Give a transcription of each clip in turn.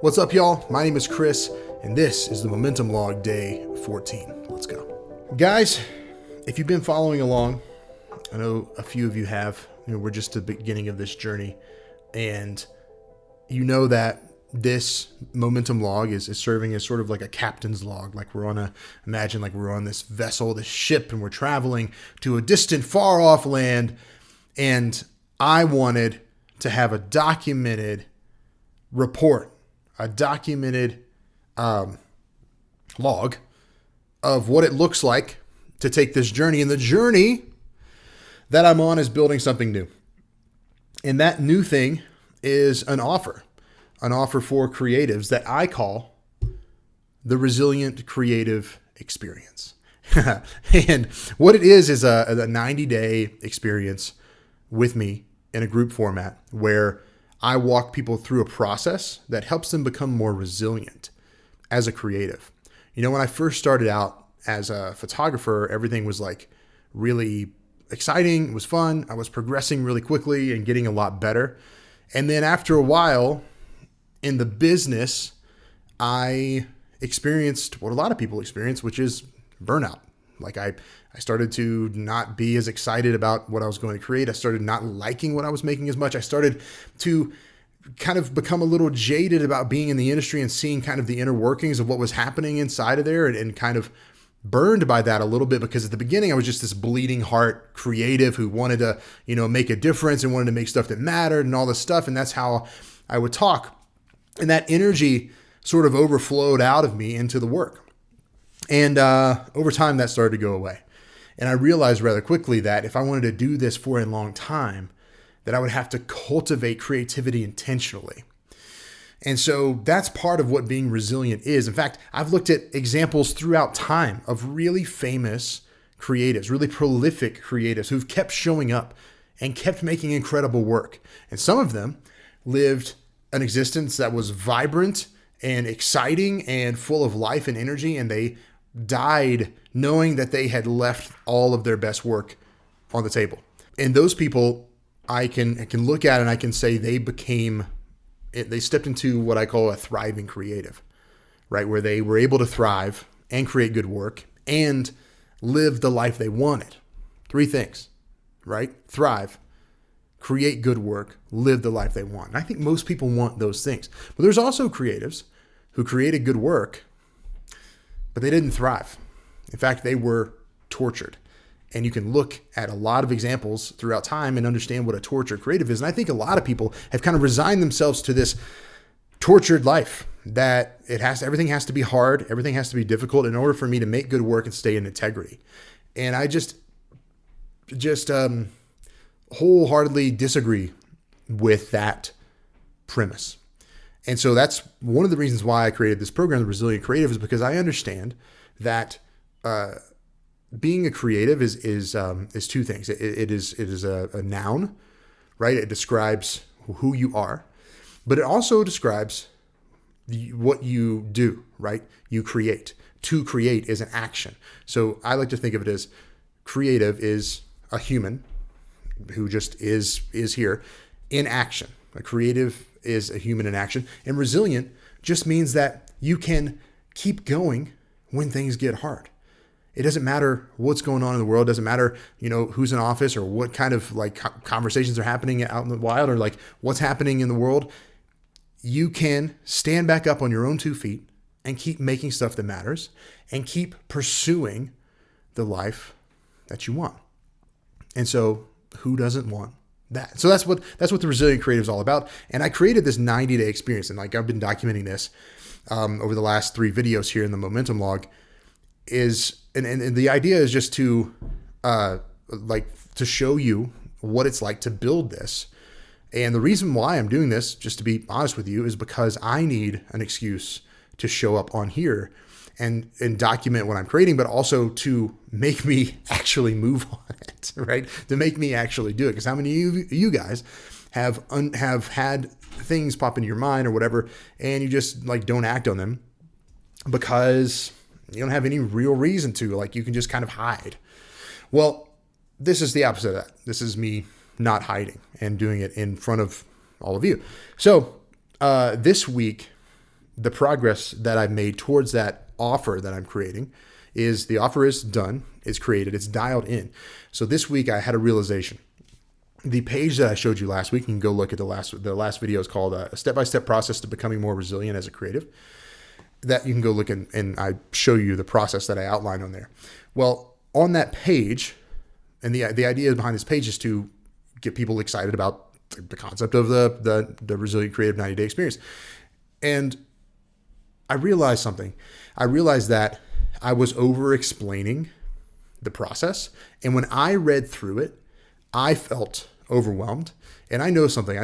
What's up, y'all? My name is Chris, and this is the Momentum Log Day 14. Let's go. Guys, if you've been following along, I know a few of you have. We're just at the beginning of this journey, and you know that this Momentum Log is serving as sort of like a captain's log. Like we're on this vessel, this ship, and we're traveling to a distant, far-off land, and I wanted to have a documented report, a documented log of what it looks like to take this journey. And the journey that I'm on is building something new. And that new thing is an offer for creatives that I call the Resilient Creative Experience. And what it is a 90-day experience with me in a group format where I walk people through a process that helps them become more resilient as a creative. You know, when I first started out as a photographer, everything was like really exciting. It was fun. I was progressing really quickly and getting a lot better. And then after a while in the business, I experienced what a lot of people experience, which is burnout. Like I started to not be as excited about what I was going to create. I started not liking what I was making as much. I started to kind of become a little jaded about being in the industry and seeing kind of the inner workings of what was happening inside of there, and kind of burned by that a little bit, because at the beginning I was just this bleeding heart creative who wanted to, make a difference and wanted to make stuff that mattered and all this stuff. And that's how I would talk. And that energy sort of overflowed out of me into the work. And over time, that started to go away. And I realized rather quickly that if I wanted to do this for a long time, that I would have to cultivate creativity intentionally. And so that's part of what being resilient is. In fact, I've looked at examples throughout time of really famous creatives, really prolific creatives who've kept showing up and kept making incredible work. And some of them lived an existence that was vibrant and exciting and full of life and energy, and they died knowing that they had left all of their best work on the table. And those people, I can look at and I can say they stepped into what I call a thriving creative, right? Where they were able to thrive and create good work and live the life they wanted. Three things, right? Thrive, create good work, live the life they want. And I think most people want those things. But there's also creatives who created good work, but they didn't thrive. In fact, they were tortured. And you can look at a lot of examples throughout time and understand what a tortured creative is. And I think a lot of people have kind of resigned themselves to this tortured life, that everything has to be hard, everything has to be difficult in order for me to make good work and stay in integrity. And I just wholeheartedly disagree with that premise. And so that's one of the reasons why I created this program, The Resilient Creative, is because I understand that being a creative is two things. It is a noun, right? It describes who you are, but it also describes what you do, right? You create. To create is an action. So I like to think of it as creative is a human who just is here in action. A creative is a human in action. And resilient just means that you can keep going when things get hard. It doesn't matter what's going on in the world. It doesn't matter, who's in office or what kind of conversations are happening out in the wild, or what's happening in the world. You can stand back up on your own 2 feet and keep making stuff that matters and keep pursuing the life that you want. And so who doesn't want that? So that's what the Resilient Creative is all about. And I created this 90-day experience, and I've been documenting this over the last 3 videos here in the Momentum Log. And the idea is just to show you what it's like to build this. And the reason why I'm doing this, just to be honest with you, is because I need an excuse to show up on here and document what I'm creating, but also to make me actually move on it, right? To make me actually do it. Because how many of you guys have had things pop into your mind or whatever, and you just don't act on them because you don't have any real reason to, you can just kind of hide. Well, this is the opposite of that. This is me not hiding and doing it in front of all of you. So this week, the progress that I've made towards that offer that I'm creating is the offer is done, it's created, it's dialed in. So this week I had a realization. The page that I showed you last week, you can go look at the last video is called A Step-by-Step Process to Becoming More Resilient as a Creative. That you can go look and I show you the process that I outlined on there. Well, on that page, and the idea behind this page is to get people excited about the concept of the Resilient Creative 90-day experience. And I realized something. I realized that I was over-explaining the process. And when I read through it, I felt overwhelmed. And I know something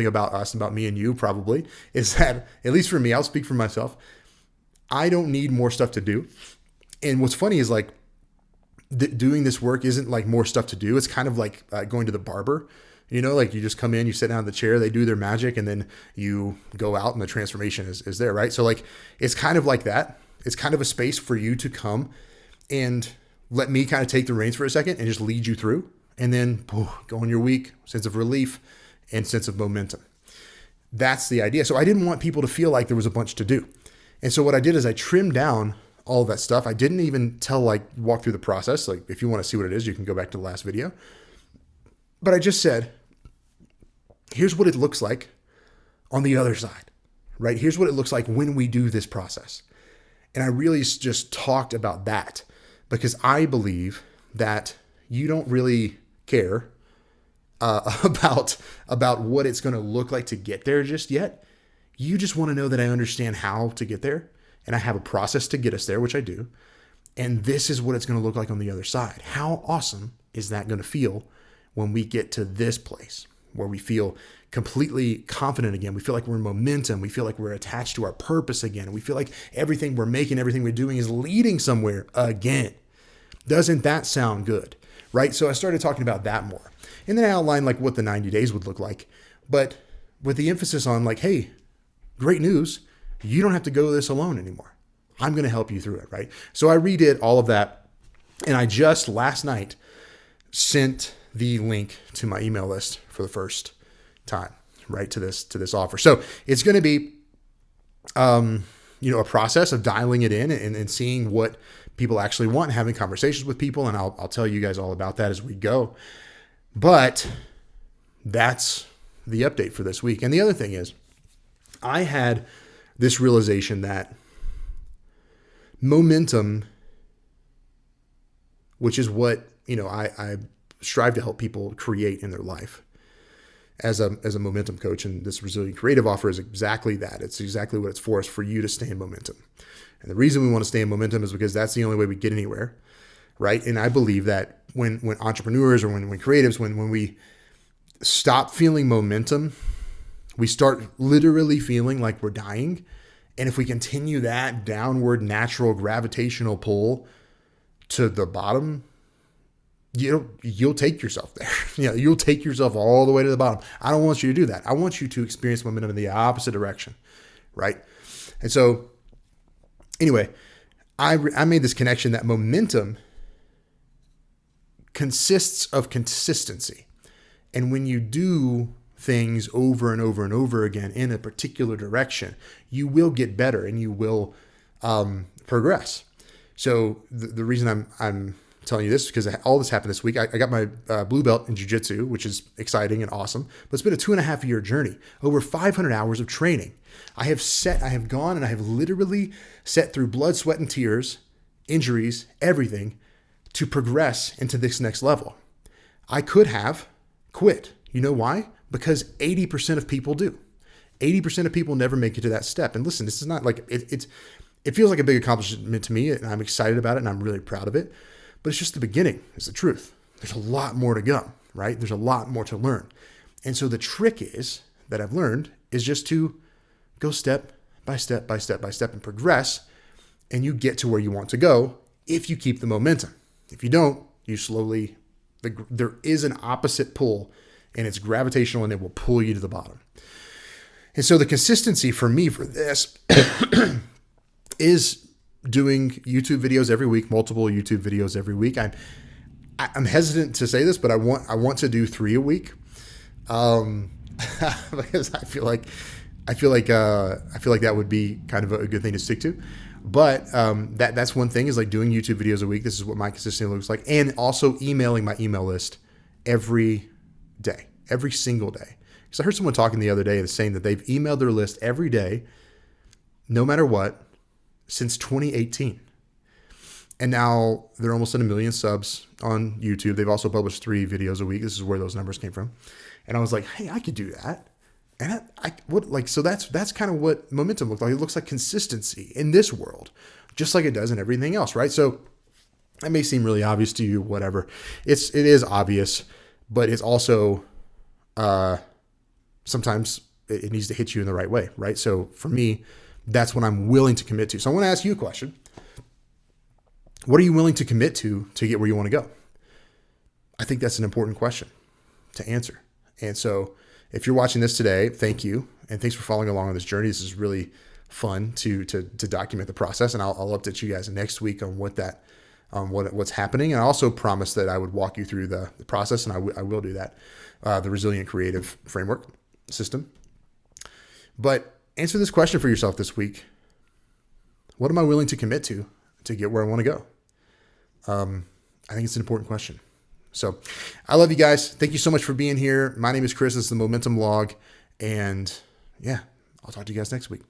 about us, about me and you probably, is that, at least for me, I'll speak for myself, I don't need more stuff to do. And what's funny is like doing this work isn't like more stuff to do. It's kind of like going to the barber, like you just come in, you sit down in the chair, they do their magic, and then you go out and the transformation is there, right? So like, it's kind of like that. It's kind of a space for you to come and let me kind of take the reins for a second and just lead you through. And then go on your week, sense of relief and sense of momentum. That's the idea. So I didn't want people to feel like there was a bunch to do. And so what I did is I trimmed down all of that stuff. I didn't even walk through the process. Like if you want to see what it is, you can go back to the last video. But I just said, here's what it looks like on the other side, right? Here's what it looks like when we do this process. And I really just talked about that because I believe that you don't really care about what it's going to look like to get there just yet. You just want to know that I understand how to get there and I have a process to get us there, which I do. And this is what it's going to look like on the other side. How awesome is that going to feel when we get to this place where we feel completely confident again? We feel like we're in momentum. We feel like we're attached to our purpose again. And we feel like everything we're making, everything we're doing is leading somewhere again. Doesn't that sound good? Right? So I started talking about that more. And then I outlined like what the 90 days would look like, but with the emphasis on like, hey, great news. You don't have to go this alone anymore. I'm going to help you through it. Right? So I redid all of that. And I just last night sent the link to my email list for the first time, right? To this offer. So it's going to be, a process of dialing it in and seeing what people actually want, having conversations with people. And I'll tell you guys all about that as we go. But that's the update for this week. And the other thing is I had this realization that momentum, which is what, I strive to help people create in their life as a momentum coach. And this Resilient Creative offer is exactly that. It's exactly what it's for, is for you to stay in momentum. And the reason we want to stay in momentum is because that's the only way we get anywhere, right? And I believe that when entrepreneurs or when creatives, when we stop feeling momentum, we start literally feeling like we're dying. And if we continue that downward natural gravitational pull to the bottom, you'll take yourself there. You'll take yourself all the way to the bottom. I don't want you to do that. I want you to experience momentum in the opposite direction, right? And so anyway, I made this connection that momentum consists of consistency. And when you do things over and over and over again in a particular direction, you will get better and you will progress. So the reason I'm telling you this is because all this happened this week. I got my blue belt in jiu-jitsu, which is exciting and awesome, but it's been a 2.5 year journey, over 500 hours of training. I have gone and I have literally set through blood, sweat, and tears, injuries, everything to progress into this next level. I could have quit. You know why? Because 80% of people do. 80% of people never make it to that step. And listen, this is not like, it feels like a big accomplishment to me, and I'm excited about it and I'm really proud of it. But it's just the beginning, is the truth. There's a lot more to go, right? There's a lot more to learn. And so the trick is, that I've learned, is just to go step by step by step by step and progress, and you get to where you want to go if you keep the momentum. If you don't, you slowly, there is an opposite pull, and it's gravitational, and it will pull you to the bottom. And so the consistency for me for this is doing YouTube videos every week, multiple YouTube videos every week. I'm hesitant to say this, but I want to do 3 a week. um, because I feel like that would be kind of a good thing to stick to. But that's one thing is like doing YouTube videos a week. This is what my consistency looks like, and also emailing my email list every day, every single day. Because I heard someone talking the other day that's saying that they've emailed their list every day, no matter what, since 2018. And now they're almost at 1 million subs on YouTube. They've also published 3 videos a week. This is where those numbers came from. And I was like, hey, I could do that. And so that's kind of what momentum looks like. It looks like consistency in this world, just like it does in everything else, right? So that may seem really obvious to you, whatever. It is obvious, but it's also sometimes it needs to hit you in the right way, right? So for me, that's what I'm willing to commit to. So I want to ask you a question. What are you willing to commit to get where you want to go? I think that's an important question to answer. And so if you're watching this today, thank you. And thanks for following along on this journey. This is really fun to document the process. And I'll update you guys next week on what's happening. And I also promised that I would walk you through the process, and I will do that. The Resilient Creative Framework system. But answer this question for yourself this week. What am I willing to commit to get where I want to go? I think it's an important question. So I love you guys. Thank you so much for being here. My name is Chris. This is the Momentum Log. And yeah, I'll talk to you guys next week.